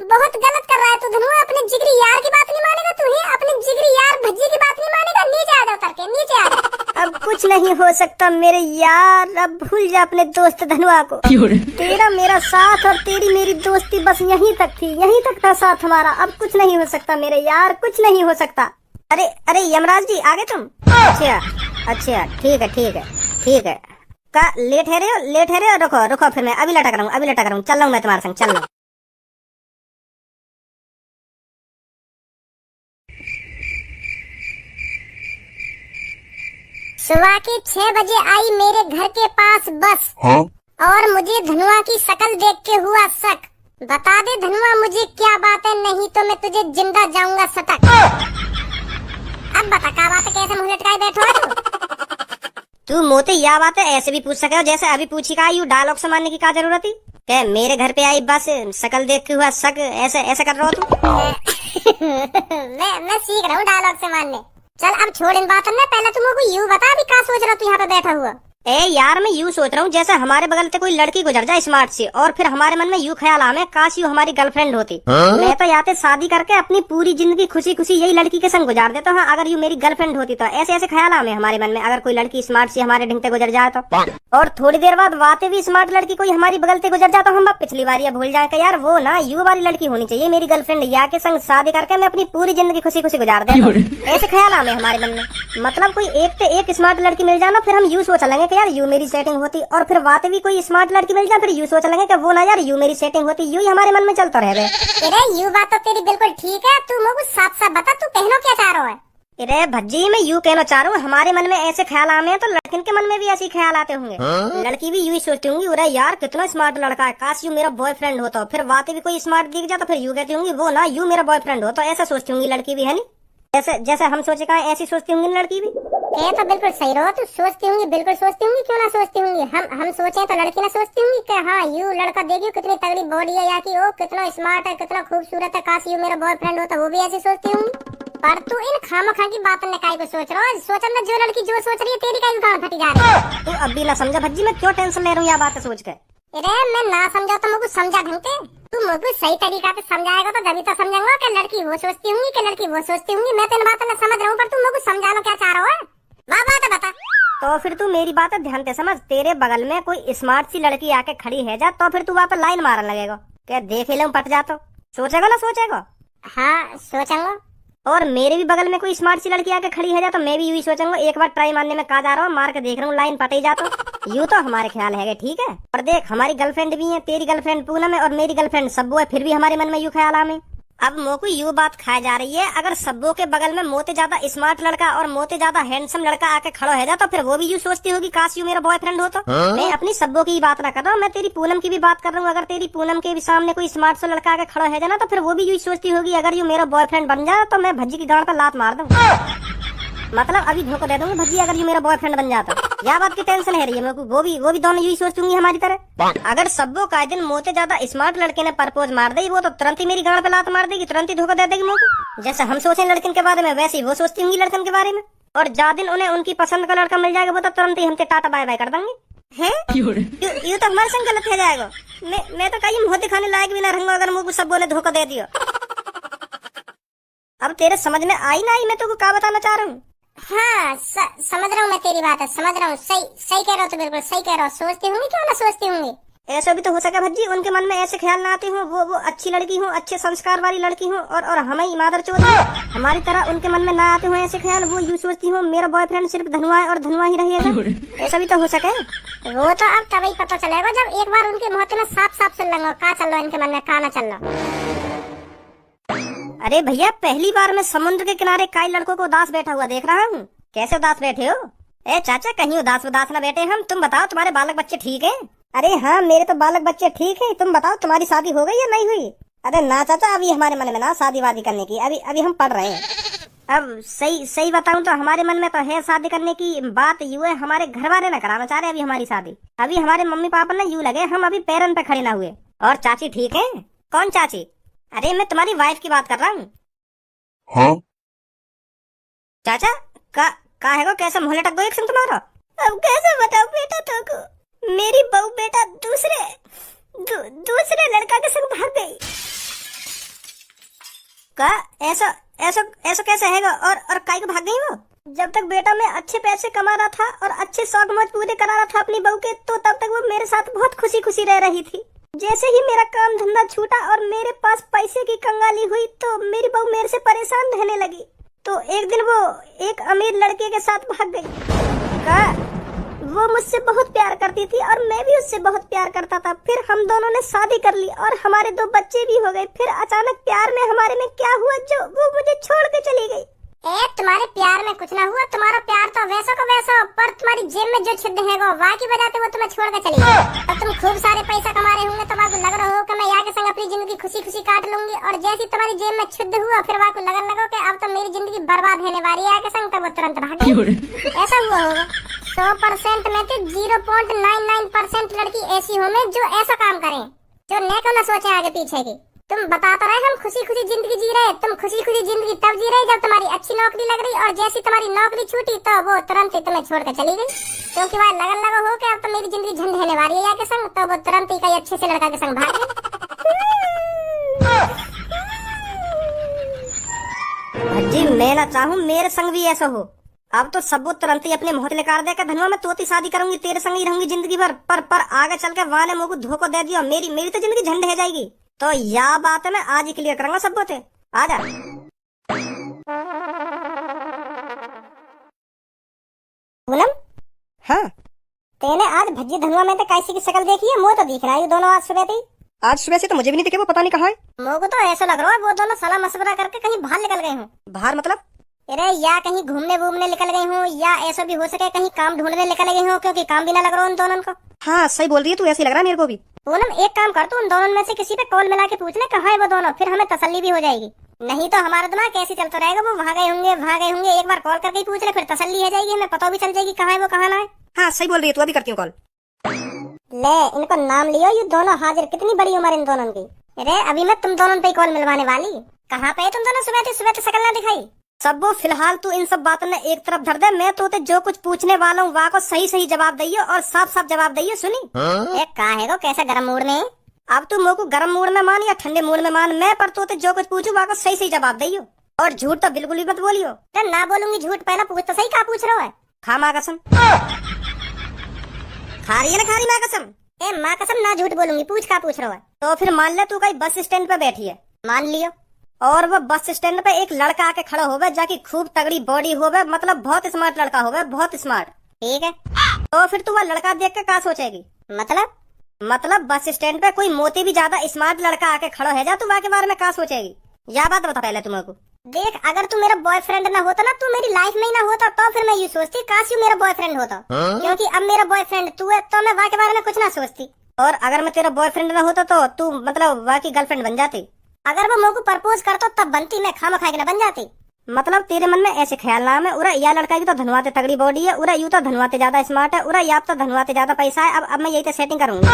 बहुत गलत कर रहा है तू धनुआ। अपने जिगरी यार की बात नहीं मानेगा तू ही, अपने जिगरी यार भज्जी की बात नहीं मानेगा। नीचे आ जा उतर के, नीचे आ जा। अब कुछ नहीं हो सकता मेरे यार, अब भूल जा अपने दोस्त धनुआ को। तेरा मेरा साथ और तेरी मेरी दोस्ती बस यहीं तक थी, यहीं तक था साथ हमारा। अब कुछ नहीं हो सकता मेरे यार, कुछ नहीं हो सकता। अरे अरे यमराज जी आ गए तुम? अच्छा अच्छा, ठीक है ठीक है ठीक है। का लेट है रे हो, लेट है रे हो? रुको रुको, फिर मैं अभी लटक रहा हूँ, अभी लटक रहा हूँ। चल रहा हूँ मैं तुम्हारे संग, चल रहा हूँ। सुबह के 6 बजे आई मेरे घर के पास बस। हाँ? और मुझे धनुआ की शक्ल देख के हुआ शक। बता दे धनुआ मुझे क्या बात है, नहीं तो मैं तुझे जिंदा जाऊंगा सटक। अब बता क्या बात है, कैसे मुंह लटकाए बैठो है तू? तू मोते या बात है ऐसे भी पूछ सके हो जैसे अभी पूछी का। यू डायलॉग से मारने की क्या जरूरत थी? क्या मेरे घर पे आई बस, शक्ल देख के हुआ शक, ऐसे ऐसे कर रहा हो तू? मैं सीख रहा हूँ डायलॉग से मारने। चल अब छोड़ इन बातों में, पहले तुम को यूं बता अभी क्या सोच रहा तू यहाँ पे बैठा हुआ। ए यार मैं यूँ सोच रहा हूँ जैसे हमारे बगल से कोई लड़की गुजर जाए स्मार्ट से, और फिर हमारे मन में यूँ ख्याल आवे काश यूँ हमारी गर्लफ्रेंड होती। मैं तो यहाँ पे शादी करके अपनी पूरी जिंदगी खुशी खुशी यही लड़की के संग गुजार देता हूँ। अगर यूँ मेरी गर्लफ्रेंड होती तो ऐसे ऐसे ख्याल आवे हमारे मन में, अगर कोई लड़की स्मार्ट से हमारे ढंग से गुजर जाए तो। और थोड़ी देर बाद वाते भी स्मार्ट लड़की कोई हमारी बगल से गुजर जाता, हम पिछली बार ये भूल जाए यार वो ना यू वाली लड़की होनी चाहिए मेरी गर्लफ्रेंड, या के संग शादी करके मैं अपनी पूरी जिंदगी खुशी खुशी गुजार देता। ऐसे ख्याल आवे हमारे मन में। मतलब कोई एक से एक स्मार्ट लड़की मिल जाना, फिर हम यूँ सोच लेंगे कि यार यू मेरी सेटिंग होती, और फिर बातें भी कोई स्मार्ट लड़की मिल जाए फिर यू सोच लेंगे कि वो ना यार यू मेरी सेटिंग होती। यू ही हमारे मन में चलता रहे। अरे यू बात तो तेरी बिल्कुल ठीक है, तू मुझे साफ साफ बता तू कहना क्या चाह रहा है। अरे भज्जी मैं यू कहना चाह रहा हूँ, हमारे मन में ऐसे ख्याल आए हैं तो लड़किन के मन में भी ऐसे ख्याल आते होंगे। लड़की भी यू ही सोचती होंगी अरे यार कितना स्मार्ट लड़का है, काश यू मेरा बॉयफ्रेंड होता। फिर बातें भी कोई स्मार्ट दिख जाता फिर यू कहती होंगी वो ना यू मेरा बॉयफ्रेंड हो। तो ऐसा सोचती होंगी लड़की भी, है नी? जैसे जैसे हम सोचे का ऐसी सोचती होंगी लड़की भी। ये तो बिल्कुल सही रहो, तू सोचती होंगी, बिल्कुल सोचती होंगी, क्यों ना सोचती होंगी। हम सोचे तो लड़की ना सोचती होंगी कि हाँ यू लड़का देखियो कितनी तगड़ी बॉडी है, या कि ओ कितना स्मार्ट है, कितना खूबसूरत है, काश यू मेरा बॉयफ्रेंड होता, वो भी ऐसी सोचती होंगी। पर तू इन खामखा की बातों ने काहे को सोच रहा है? सोचन में जो लड़की जो सोच रही है तेरी काहे गांड फटी जा रही है। तू अब भी ना समझा भज्जी, मैं क्यों टेंशन ले रहा हूँ यह बातें सोच के। अरे मैं ना समझा तो मुझे समझा ढंग से। तू मुझे सही तरीका से समझाएगा तो तभी तो समझूंगा कि लड़की वो सोचती होंगी कि लड़की वो सोचती होंगी। मैं तो इन बातों में समझ रहा हूँ, पर तू मुझे समझाना क्या चाह रहा है? वाह बात बता। तो फिर तू मेरी बात ध्यान से समझ। तेरे बगल में कोई स्मार्ट सी लड़की आके खड़ी है जा, तो फिर तू वहाँ पर लाइन मारने लगेगा क्या देख ले पट जा, तो सोचेगा ना सोचेगा? हाँ सोचूंगा। और मेरे भी बगल में कोई स्मार्ट सी लड़की आके खड़ी है जा, तो मैं भी यू ही सोचूंगा एक बार ट्राई मारने में कहा जा रहा हूँ, मार के देख रहा हूँ लाइन पटे जा। तो यू तो हमारे ख्याल है ठीक है। और देख हमारी गर्लफ्रेंड भी है, तेरी गर्लफ्रेंड पूनम है और मेरी गर्लफ्रेंड सब्बू है, फिर भी हमारे मन में यू ख्याल आमे। अब मोको यू बात खाई जा रही है, अगर सब्बू के बगल में मोते ज्यादा स्मार्ट लड़का और मोते ज्यादा हैंडसम लड़का आके खड़ा है जा, तो फिर वो भी यू सोचती होगी काश यू मेरा बॉयफ्रेंड हो। तो मैं अपनी सब्बू की बात ना कर रहा हूँ, मैं तेरी पूनम की भी बात कर रहा हूँ। अगर तेरी पूनम के भी सामने कोई स्मार्ट सा लड़का आके खड़ा है जा ना, तो फिर वो भी यू सोचती होगी अगर यू मेरा बॉयफ्रेंड बन जाए तो मैं भज्जी की गांड पर लात मार दूं। मतलब अभी धोखा दे दूंगी भज्जी अगर यू मेरा बॉयफ्रेंड बन जाता। यह बात की टेंशन है रही है मेरे को। वो भी दोनों यही सोचती होंगी हमारी तरह। अगर सब्बो का दिन मोते ज्यादा स्मार्ट लड़के ने प्रपोज मार दी, वो तो तुरंत ही मेरी गांड पे लात मार देगी, तुरंत ही धोखा दे देगी मुझको। जैसे हम सोचे लड़किन के बारे में वैसे ही वो सोचती होंगी लड़कन के बारे में। और जा दिन उन्हें उनकी पसंद का लड़का मिल जाएगा, वो तो तुरंत ही हमसे टाटा बाय बाय कर देंगे। हैं यू तो हमारे संग गलत हो जाएगा। मैं तो कहीं मुंह दिखाने लायक भी ना रहूंगा अगर मुझको सब्बो ने धोखा दे दिया। अब तेरे समझ में आई ना आई मैं तुमको क्या बताना चाह रहा हूँ? हाँ समझ रहा हूँ मैं तेरी बात है, समझ रहा हूँ। सही कह रहा हो, तो बिल्कुल सही कह रहा हो। सोचती होंगी क्यों ना सोचती होंगी। ऐसा भी तो हो सका भज्जी उनके मन में ऐसे ख्याल ना आते हो वो अच्छी लड़की हूँ, अच्छे संस्कार वाली लड़की हूँ, और हमें इमादर चोद हमारी तरह उनके मन में ना आते हो ऐसे ख्याल। वो यूँ सोचती हूँ मेरा बॉयफ्रेंड सिर्फ धनुआ है और धनुआ ही रहेगा। ऐसा भी तो हो सके। वो तो अब तभी पता चलेगा जब एक बार उनके मुँह में साफ साफ सुन लेंगे क्या चल रहा है इनके मन में, क्या ना चल रहा। अरे भैया पहली बार मैं समुद्र के किनारे कई लड़कों को उदास बैठा हुआ देख रहा हूँ। कैसे उदास बैठे हो? ए चाचा कहीं उदास ना बैठे हम। तुम बताओ तुम्हारे बालक बच्चे ठीक है? अरे हाँ मेरे तो बालक बच्चे ठीक है। तुम बताओ तुम्हारी शादी हो गई या नहीं हुई? अरे ना चाचा अभी हमारे मन में ना शादी वादी करने की, अभी हम पढ़ रहे हैं। अब सही बताऊं तो हमारे मन में तो है शादी करने की बात। यू है हमारे घर वाले ना कराना चाह रहे अभी हमारी शादी। अभी हमारे मम्मी पापा ने यूँ लगे हम अभी पैरन पे खड़े ना हुए। और चाची ठीक है? कौन चाची? अरे मैं तुम्हारी वाइफ की बात कर रहा हूँ। हाँ? चाचा का है कैसा मुँह लटक दो एक संग तुम्हारा। अब कैसे बताओ बेटा तुमको, मेरी बहू बेटा दूसरे लड़का के संग भाग गई। का ऐसा ऐसा ऐसा कैसे हैगा? और काहे को भाग गई वो? जब तक बेटा मैं अच्छे पैसे कमा रहा था और अच्छे शौक मौज पूरे करा रहा था अपनी बहू के, तो तब तक वो मेरे साथ बहुत खुशी खुशी रह रही थी। जैसे ही मेरा काम धंधा छूटा और मेरे पास पैसे की कंगाली हुई, तो मेरी बहू मेरे से परेशान रहने लगी। तो एक दिन वो एक अमीर लड़के के साथ भाग गई। का वो मुझसे बहुत प्यार करती थी और मैं भी उससे बहुत प्यार करता था। फिर हम दोनों ने शादी कर ली और हमारे 2 बच्चे भी हो गए। फिर अचानक प्यार में हमारे में क्या हुआ जो वो मुझे छोड़ के चली गई। तुम्हारे प्यार में कुछ ना हुआ, तुम्हारा प्यार तो वैसा का वैसा, पर तुम्हारी जेब में जो छिद्र है वो वाह की वजह से वो तुम्हें छोड़ के चली गई। अब तुम खूब सारे पैसा कमा रहे होंगे तो आपको लग रहा हो कि मैं यहाँ के संग अपनी जिंदगी खुशी खुशी काट लूंगी, और जैसी तुम्हारी जेब में छिद्र हुआ फिर आपको लगन लगा कि अब तो मेरी जिंदगी बर्बाद होने वाली है के संग, तब वो तुरंत भाग गई। ऐसा हुआ होगा। 100% में तो 0.99% लड़की ऐसी होंगी जो ऐसा काम करें, जो नेको न सोचे आगे पीछे की। तुम बता तो रहे हम खुशी खुशी जिंदगी जी रहे, तुम खुशी खुशी जिंदगी तब जी रहे जब तुम्हारी अच्छी नौकरी लग रही, और जैसी तुम्हारी नौकरी छूटी तो वो तुरंत ही तुम्हें छोड़ कर चली गई। क्योंकि वह लगन लगा हो कि अब तो मेरी जिंदगी झंड होने वाली है के संग, तो वो तुरंत ही कई अच्छे से लड़का के संग भाग गई। जी मैं ना चाहूँ मेरे संग भी ऐसा हो। अब तो सब तुरंत ही अपने मोहत लेकर दे धनुआ मैं तोती शादी करूंगी, तेरे संग ही रहूंगी जिंदगी भर। पर आगे चल के वाले मुझको धोखा दे दिया, मेरी तो जिंदगी झंड हो जाएगी। तो यह बात है मैं आज ही क्लियर करूंगा सब बोते। आजा पूनम, हाँ तेने आज भज्जी धनुआ में तो कैसी की शक्ल देखी है? मुँह तो दिख रहा है दोनों आज सुबह थी। आज सुबह से तो मुझे भी नहीं दिखे, वो पता नहीं कहाँ है। मुझको तो ऐसा लग रहा है वो दोनों सलाह मशवरा करके कहीं बाहर निकल गए हूँ। बाहर मतलब? अरे या कहीं घूमने वूमने निकल गई हूँ, या ऐसा भी हो सके कहीं काम ढूंढने निकल गई हूँ, क्योंकि काम भी ना लग रहा उन दोनों को। हाँ सही बोल रही है तू, ऐसे लग रहा है मेरे को भी। पूनम एक काम कर, तू उन दोनों में से किसी पे कॉल मिला के पूछ ले कहाँ है वो दोनों, फिर हमें तसल्ली भी हो जाएगी। नहीं तो हमारा दिमाग कैसे चलता रहेगा, वो वहाँ गए होंगे, एक बार कॉल करके ही पूछ ले, फिर तसल्ली हो जाएगी, हमें पता भी चल जाएगी कहाँ है वो कहाँ ना है। हाँ सही बोल रही है तू, अभी करती हूँ कॉल। ले इनको नाम लियो, ये दोनों हाजिर। कितनी बड़ी उम्र इन दोनों की। अरे अभी मैं तुम दोनों पे कॉल मिलवाने वाली। कहाँ पे तुम दोनों? सुबह से शक्ल ना दिखाई। सब वो फिलहाल तू इन सब बातों ने एक तरफ धर दे। मैं तो जो कुछ पूछने वाला हूँ वहाँ को सही जवाब दियो और साफ जवाब दियो। सुनी एक कहा है कैसा गर्म मूड में? अब तू मेरे को गर्म मूड में मान या ठंडे मूड में मान, मैं पर तो जो कुछ पूछू वहाँ को सही जवाब दियो, और झूठ तो बिल्कुल भी मत बोलियो। ना बोलूंगी झूठ, पहला पूछ तो सही, क्या पूछ रहा है? खा माँ कसम। खा रही है ना खा रही माँ कसम? ए माँ कसम ना झूठ बोलूंगी, पूछ क्या पूछ रहा है? तो फिर मान ले तू कहीं बस स्टैंड पे बैठी है, मान लियो, और वो बस स्टैंड पे एक लड़का आके खड़ा होवे जाकी खूब तगड़ी बॉडी होवे, मतलब बहुत स्मार्ट लड़का होवे, बहुत स्मार्ट। ठीक है, तो फिर तू वो लड़का देख के क्या सोचेगी? मतलब बस स्टैंड पे कोई मोती भी ज्यादा स्मार्ट लड़का आके खड़ा है जा, तू वहाँ के बारे में क्या सोचेगी? यह बात बता पहले तुम्हें को। देख अगर तू मेरा बॉयफ्रेंड ना होता ना, तू मेरी लाइफ में ही ना होता, तो फिर मैं ये सोचती काश यू मेरा बॉयफ्रेंड होता। क्योंकि अब मेरा बॉयफ्रेंड तू है, तो मैं वहाँ के बारे में कुछ ना सोचती। और अगर मैं तेरा बॉयफ्रेंड ना होता तो तू मतलब वहाँ की गर्लफ्रेंड बन जाती। अगर वो मुझको प्रपोज करता तब बनती, मैं खामा खा के ना बन जाती। मतलब तेरे मन में ऐसे ख्याल ना है उरा या लड़का की तो धनवाते तगड़ी बॉडी है, उरा यू तो धनवाते ज्यादा स्मार्ट है, उरा या तो धनवाते ज्यादा पैसा है। अब मैं यही तो सेटिंग करूंगी।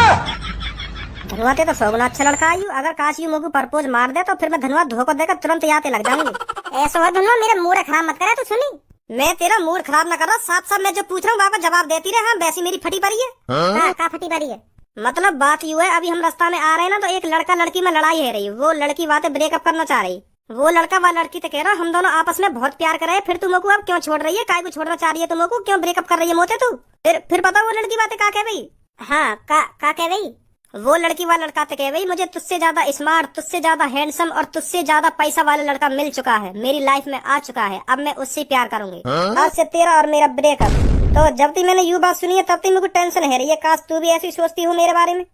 धनवाते तो 100 गुना अच्छा लड़का है, अगर काश यू मुझको प्रपोज मार दे तो फिर मैं धनवा धोखा देकर तुरंत याते लग जाऊंगी। ऐसा है धनवा, मेरा मूड खराब मत करे। तू सुनी, मैं तेरा मूड खराब न कर रहा, साफ मैं जो पूछ रहा हूँ वहाँ जवाब देती रहे। हाँ वैसी मेरी फटी पड़ी है। का फटी पड़ी है? मतलब बात यू है, अभी हम रास्ता में आ रहे हैं ना, तो एक लड़का लड़की में लड़ाई है रही, वो लड़की बातें ब्रेकअप करना चाह रही, वो लड़का व लड़की तो कह रहा हम दोनों आपस में बहुत प्यार कर रहे हैं, फिर तुम को अब क्यों छोड़ रही है, काय को छोड़ना चाह रही है, तुम को क्यों ब्रेकअप कर रही है मोते तू? फिर पता वो लड़की बातें का कह गई? हाँ का कह गई? वो लड़की वाला लड़का तो कह गई मुझे तुझसे ज्यादा स्मार्ट, तुझसे ज्यादा हैंडसम और तुझसे ज्यादा पैसा वाला लड़का मिल चुका है, मेरी लाइफ में आ चुका है, अब मैं उससे प्यार करूंगी। आज से तेरा और मेरा ब्रेकअप। तो जब तक मैंने यू बात सुनी है तब तक मुझे टेंशन है रही है, काश तू भी ऐसी सोचती हो मेरे बारे में।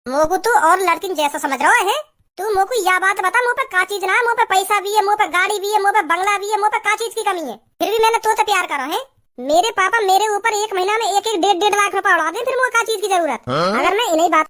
मोको तू और लड़की जैसा समझ रहा है? तू मोको यह बात बता, मुँह पे का चीज ना है? मुँह पे पैसा भी है, मुँह पे गाड़ी भी है, मुँह पे बंगला भी है, मुँह पे का चीज की कमी है? फिर भी मैंने तो प्यार करा है। मेरे पापा मेरे ऊपर एक महीना में 1-1, 1.5 लाख रुपए उड़ा दे, फिर मुझे का चीज की जरूरत? अगर मैं इन्हीं बात